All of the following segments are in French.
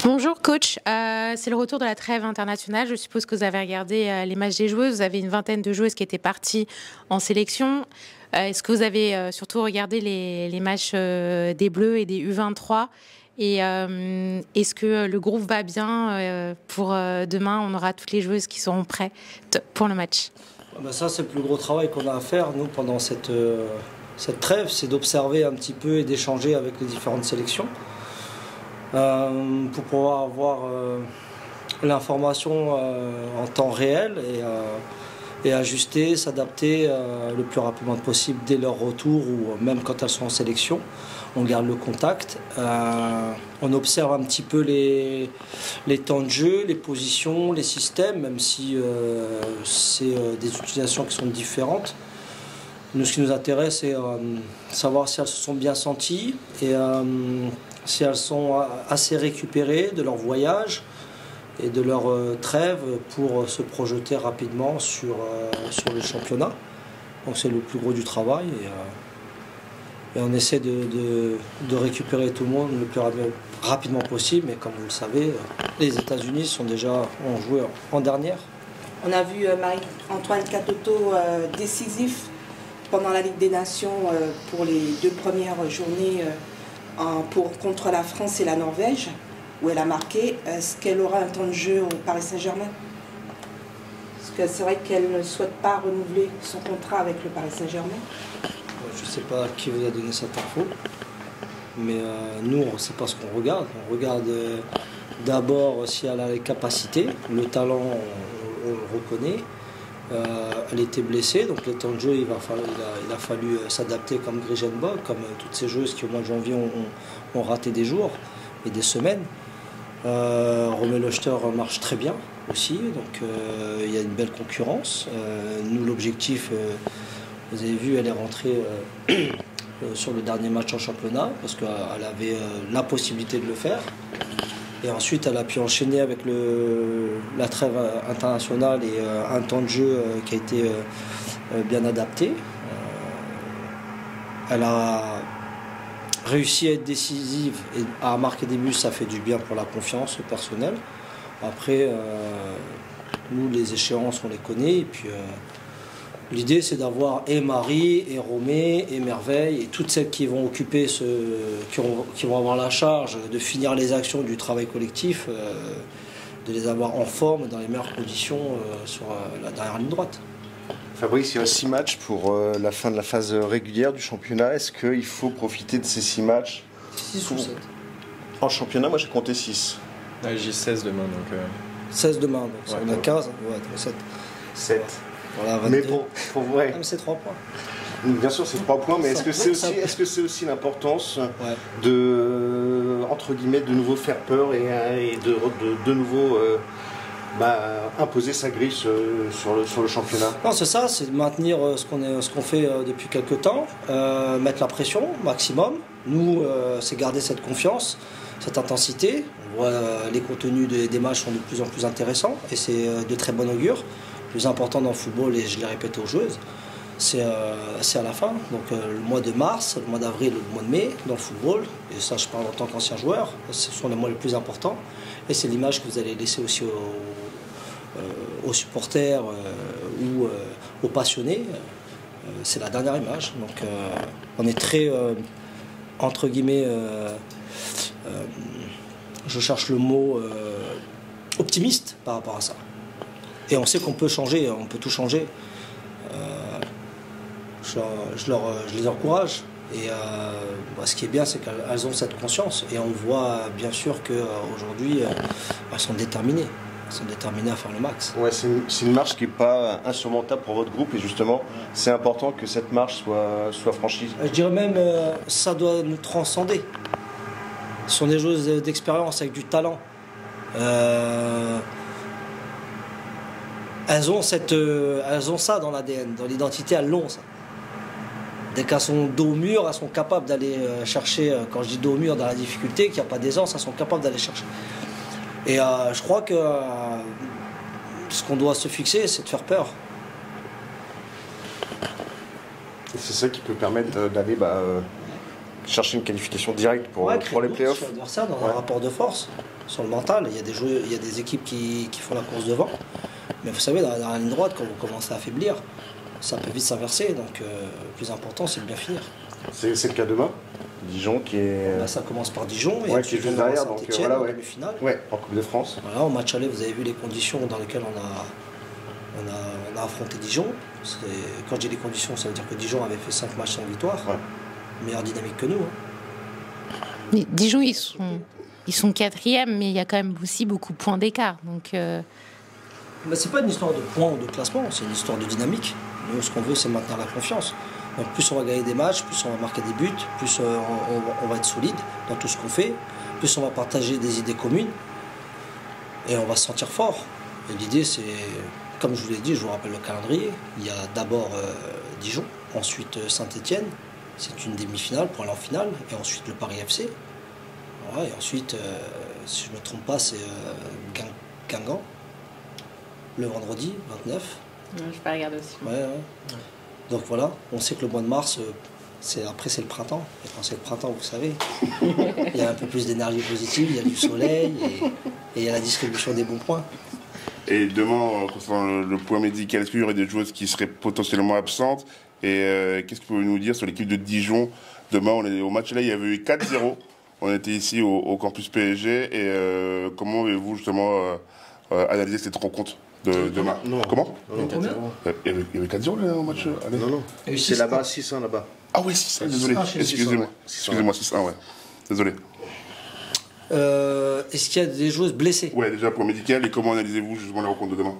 Bonjour coach, c'est le retour de la trêve internationale. Je suppose que vous avez regardé les matchs des joueuses. Vous avez une vingtaine de joueuses qui étaient parties en sélection. Est-ce que vous avez surtout regardé les matchs des Bleus et des U23 ? Et est-ce que le groupe va bien pour demain? On aura toutes les joueuses qui seront prêtes pour le match. Ça, c'est le plus gros travail qu'on a à faire, nous, pendant cette trêve, c'est d'observer un petit peu et d'échanger avec les différentes sélections pour pouvoir avoir l'information en temps réel et ajuster, s'adapter le plus rapidement possible dès leur retour ou même quand elles sont en sélection. On garde le contact, on observe un petit peu les temps de jeu, les positions, les systèmes, même si c'est des utilisations qui sont différentes. Nous, ce qui nous intéresse, c'est savoir si elles se sont bien senties et si elles sont assez récupérées de leur voyage et de leur trêve pour se projeter rapidement sur le championnat. Donc c'est le plus gros du travail et on essaie de récupérer tout le monde le plus rapidement possible. Mais comme vous le savez, les États-Unis ont joué en dernière. On a vu Marie-Antoine Katoto décisif pendant la Ligue des Nations pour les 2 premières journées contre la France et la Norvège, où elle a marqué. Est-ce qu'elle aura un temps de jeu au Paris Saint-Germain? Parce que c'est vrai qu'elle ne souhaite pas renouveler son contrat avec le Paris Saint-Germain. Je ne sais pas qui vous a donné cette info, mais nous, c'est pas ce qu'on regarde. On regarde d'abord si elle a les capacités, le talent, on le reconnaît. Elle était blessée, donc le temps de jeu, il a fallu s'adapter comme Grigenbach, comme toutes ces joueuses qui au mois de janvier ont raté des jours et des semaines. Romain Lochter marche très bien aussi, donc il y a une belle concurrence. Nous, l'objectif, vous avez vu, elle est rentrée sur le dernier match en championnat parce qu'elle avait la possibilité de le faire. Et ensuite, elle a pu enchaîner avec la trêve internationale et un temps de jeu qui a été bien adapté. Elle a réussi à être décisive et à marquer des buts, ça fait du bien pour la confiance personnelle. Après, nous, les échéances, on les connaît. Et puis, l'idée, c'est d'avoir et Marie, et Romé, et Merveille, et toutes celles qui vont occuper, qui vont avoir la charge de finir les actions du travail collectif, de les avoir en forme, dans les meilleures conditions sur la dernière ligne droite. Fabrice, il reste 6 matchs pour la fin de la phase régulière du championnat. Est-ce qu'il faut profiter de ces 6 matchs 6 ou 7 En championnat, moi j'ai compté 6. Ouais, j'ai 16 demain. Donc 16 demain, donc ouais, on a 15, ouais, 7. 7. Voilà, mais pour vrai. C'est 3 points. Bien sûr, c'est 3 points, mais est-ce que c'est aussi l'importance de, entre guillemets, de nouveau faire peur et de nouveau imposer sa grille sur le championnat? Non, c'est ça, c'est de maintenir ce qu'on fait depuis quelques temps, mettre la pression au maximum. Nous, c'est garder cette confiance, cette intensité. On voit les contenus des matchs sont de plus en plus intéressants et c'est de très bon augure. Le plus important dans le football, et je l'ai répété aux joueuses, c'est à la fin. Donc le mois de mars, le mois d'avril, le mois de mai dans le football, et ça je parle en tant qu'ancien joueur, ce sont les mois les plus importants. Et c'est l'image que vous allez laisser aussi aux supporters ou aux passionnés. C'est la dernière image. Donc on est très, entre guillemets, je cherche le mot, optimiste par rapport à ça. Et on sait qu'on peut changer, on peut tout changer. Je les encourage. Et ce qui est bien, c'est qu'elles ont cette conscience. Et on voit bien sûr qu'aujourd'hui, elles sont déterminées. Elles sont déterminées à faire le max. Ouais, c'est une marche qui n'est pas insurmontable pour votre groupe. Et justement, c'est important que cette marche soit franchie. Je dirais même, ça doit nous transcender. Ce sont des joueuses d'expérience avec du talent. Elles ont ça dans l'ADN, dans l'identité, elles l'ont ça. Dès qu'elles sont dos au mur, elles sont capables d'aller chercher, quand je dis dos au mur dans la difficulté, qu'il n'y a pas d'aisance, elles sont capables d'aller chercher. Et je crois que ce qu'on doit se fixer, c'est de faire peur. Et c'est ça qui peut permettre d'aller chercher une qualification directe pour les playoffs. Sur l'adversaire dans un rapport de force, sur le mental. Il y a des équipes qui font la course devant. Mais vous savez, dans la ligne droite, quand vous commencez à affaiblir, ça peut vite s'inverser. Donc le plus important, c'est de bien finir. C'est le cas demain. Dijon qui est... ça commence par Dijon. Et qui est juste derrière, donc voilà, en demi-finale. Ouais, en Coupe de France. Voilà, au match aller, vous avez vu les conditions dans lesquelles on a affronté Dijon. Quand je dis les conditions, ça veut dire que Dijon avait fait 5 matchs sans victoire. Ouais. Meilleure dynamique que nous. Mais Dijon, ils sont 4e, mais il y a quand même aussi beaucoup de points d'écart. Donc, c'est pas une histoire de points ou de classement, c'est une histoire de dynamique. Nous, ce qu'on veut, c'est maintenir la confiance. Donc plus on va gagner des matchs, plus on va marquer des buts, plus on va être solide dans tout ce qu'on fait, plus on va partager des idées communes et on va se sentir fort. Et l'idée, c'est, comme je vous l'ai dit, je vous rappelle le calendrier, il y a d'abord Dijon, ensuite Saint-Etienne, c'est une demi-finale pour aller en finale, et ensuite le Paris FC. Voilà, et ensuite, si je ne me trompe pas, c'est Guingamp, le vendredi 29. Je vais regarder aussi. Ouais. Donc voilà, on sait que le mois de mars, après c'est le printemps. Et quand c'est le printemps, vous savez, il y a un peu plus d'énergie positive, il y a du soleil et il y a la distribution des bons points. Et demain, concernant le point médical, est-ce qu'il y aurait des joueuses qui seraient potentiellement absentes? Et qu'est-ce que vous pouvez nous dire sur l'équipe de Dijon? Demain, on est au match là, il y avait eu 4-0. On était ici au campus PSG. Et comment avez-vous justement analysé cette rencontre de demain? Comment? Il y avait 4-0 au match? Non. C'est là-bas, 6-1 là-bas. Ah oui, 6-1, désolé. Excusez-moi. Excusez-moi, 6-1, ouais. Désolé. Est-ce qu'il y a des joueuses blessées? Ouais, déjà pour médical. Et comment analysez-vous justement la rencontre de demain?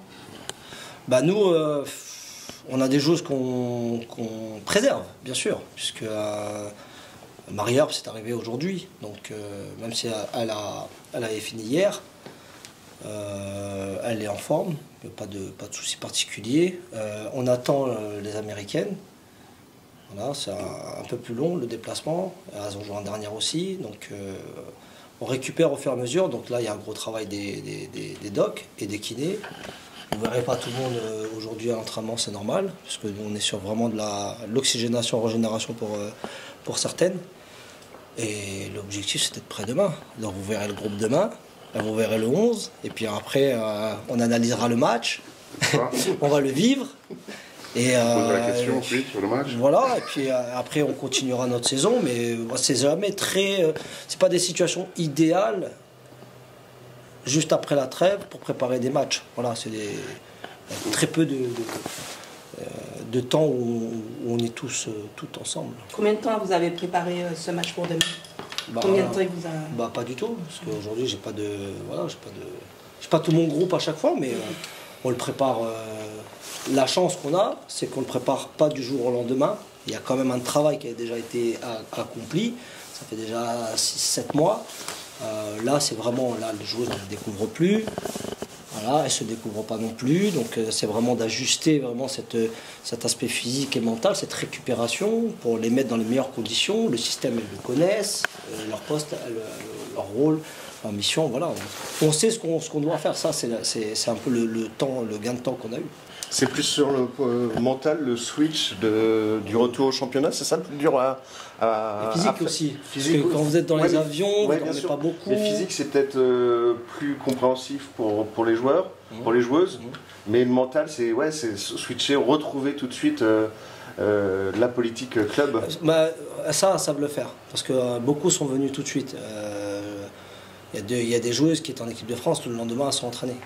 Nous, on a des joueuses qu'on préserve, bien sûr, puisque Marie-Herbe, c'est arrivé aujourd'hui. Donc, même si elle avait fini hier, elle est en forme, pas de souci particulier. On attend les Américaines. Voilà, c'est un peu plus long le déplacement. Elles ont joué en dernière aussi. Donc on récupère au fur et à mesure. Donc là, il y a un gros travail des docs et des kinés. Vous ne verrez pas tout le monde aujourd'hui à l'entraînement, c'est normal, parce que nous, on est sur vraiment de l'oxygénation, régénération pour certaines. Et l'objectif, c'est d'être prêt demain. Donc vous verrez le groupe demain. Là, vous verrez le 11, et puis après, on analysera le match, on va le vivre. Et on posera la question ensuite sur le match. Voilà, et puis après, on continuera notre saison, mais c'est jamais c'est pas des situations idéales juste après la trêve pour préparer des matchs. Voilà, c'est très peu de temps où on est tous ensemble. Combien de temps vous avez préparé ce match pour demain? Combien de temps vous a... Pas du tout, parce qu'aujourd'hui j'ai pas tout mon groupe à chaque fois, mais on le prépare. La chance qu'on a, c'est qu'on le prépare pas du jour au lendemain. Il y a quand même un travail qui a déjà été accompli. Ça fait déjà 6-7 mois. Là, c'est vraiment les joueuses ne découvrent plus. Voilà, elles ne se découvrent pas non plus. Donc c'est vraiment d'ajuster vraiment cet aspect physique et mental, cette récupération pour les mettre dans les meilleures conditions. Le système, elles le connaissent, leur poste, leur rôle, leur mission. Voilà. On sait ce qu'on doit faire. Ça, c'est un peu le gain de temps qu'on a eu. C'est plus sur le mental, le switch du retour au championnat, c'est ça le plus dur physique aussi. Physique, parce que quand vous êtes dans les avions, vous n'en avez pas beaucoup. Mais physique, c'est peut-être plus compréhensif pour les joueurs, pour les joueuses. Mais le mental, c'est switcher, retrouver tout de suite la politique club. Ça savent le faire, parce que beaucoup sont venus tout de suite. Il y a des joueuses qui étaient en équipe de France, le lendemain, elles sont entraînées.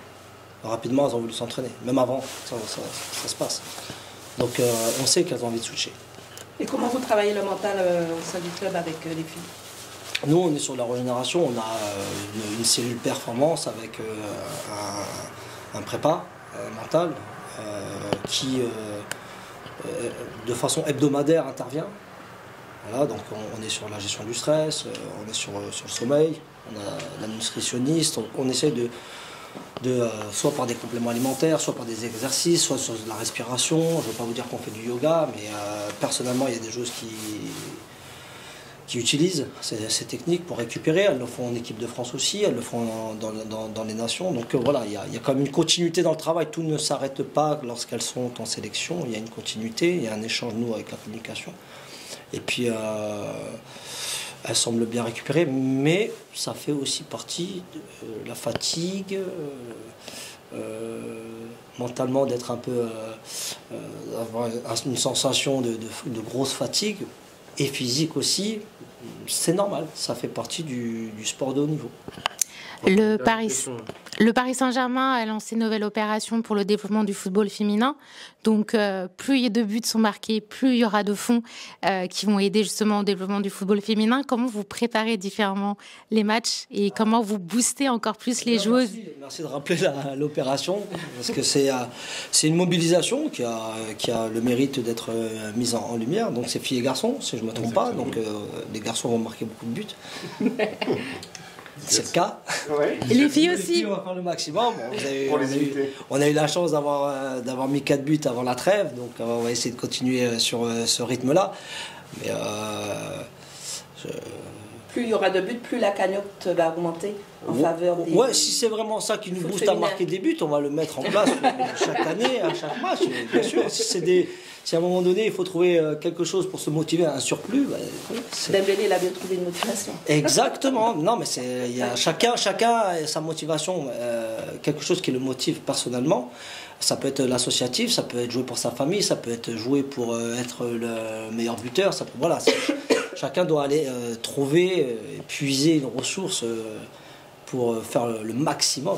Rapidement, elles ont voulu s'entraîner. Même avant, ça se passe. Donc on sait qu'elles ont envie de switcher. Et comment vous travaillez le mental au sein du club avec les filles? Nous, on est sur la régénération. On a une cellule performance avec un prépa mental qui, de façon hebdomadaire, intervient. Voilà, donc on est sur la gestion du stress, on est sur le sommeil, on a la nutritionniste, on essaie soit par des compléments alimentaires, soit par des exercices, soit sur de la respiration. Je ne veux pas vous dire qu'on fait du yoga, mais personnellement, il y a des joueuses qui utilisent ces techniques pour récupérer. Elles le font en équipe de France aussi, elles le font dans les nations. Donc voilà, il y a quand même une continuité dans le travail. Tout ne s'arrête pas lorsqu'elles sont en sélection. Il y a une continuité, il y a un échange, nous, avec la communication. Et puis, elle semble bien récupérée, mais ça fait aussi partie de la fatigue, mentalement d'être un peu, avoir une sensation de grosse fatigue, et physique aussi. C'est normal, ça fait partie du sport de haut niveau. Le Paris Saint-Germain a lancé une nouvelle opération pour le développement du football féminin. Donc, plus de buts sont marqués, plus il y aura de fonds qui vont aider justement au développement du football féminin. Comment vous préparez différemment les matchs et comment vous boostez encore plus les joueuses? Merci de rappeler l'opération, parce que c'est une mobilisation qui a le mérite d'être mise en lumière. Donc, c'est filles et garçons, si je ne me trompe pas. Donc, les garçons vont marquer beaucoup de buts. C'est le cas. Ouais. Et les filles aussi. Les filles, on va faire le maximum. On a eu la chance d'avoir mis 4 buts avant la trêve, donc on va essayer de continuer sur ce rythme-là. Mais plus il y aura de buts, plus la cagnotte va augmenter en faveur des... Ouais, si c'est vraiment ça qui nous booste à marquer des buts, on va le mettre en place chaque année, à chaque match, bien sûr. Si à un moment donné, il faut trouver quelque chose pour se motiver, un surplus... Dembélé, il a bien trouvé une motivation. Exactement. Non, mais chacun a sa motivation, quelque chose qui le motive personnellement. Ça peut être l'associatif, ça peut être jouer pour sa famille, ça peut être jouer pour être le meilleur buteur. Voilà, chacun doit aller trouver, puiser une ressource pour faire le maximum.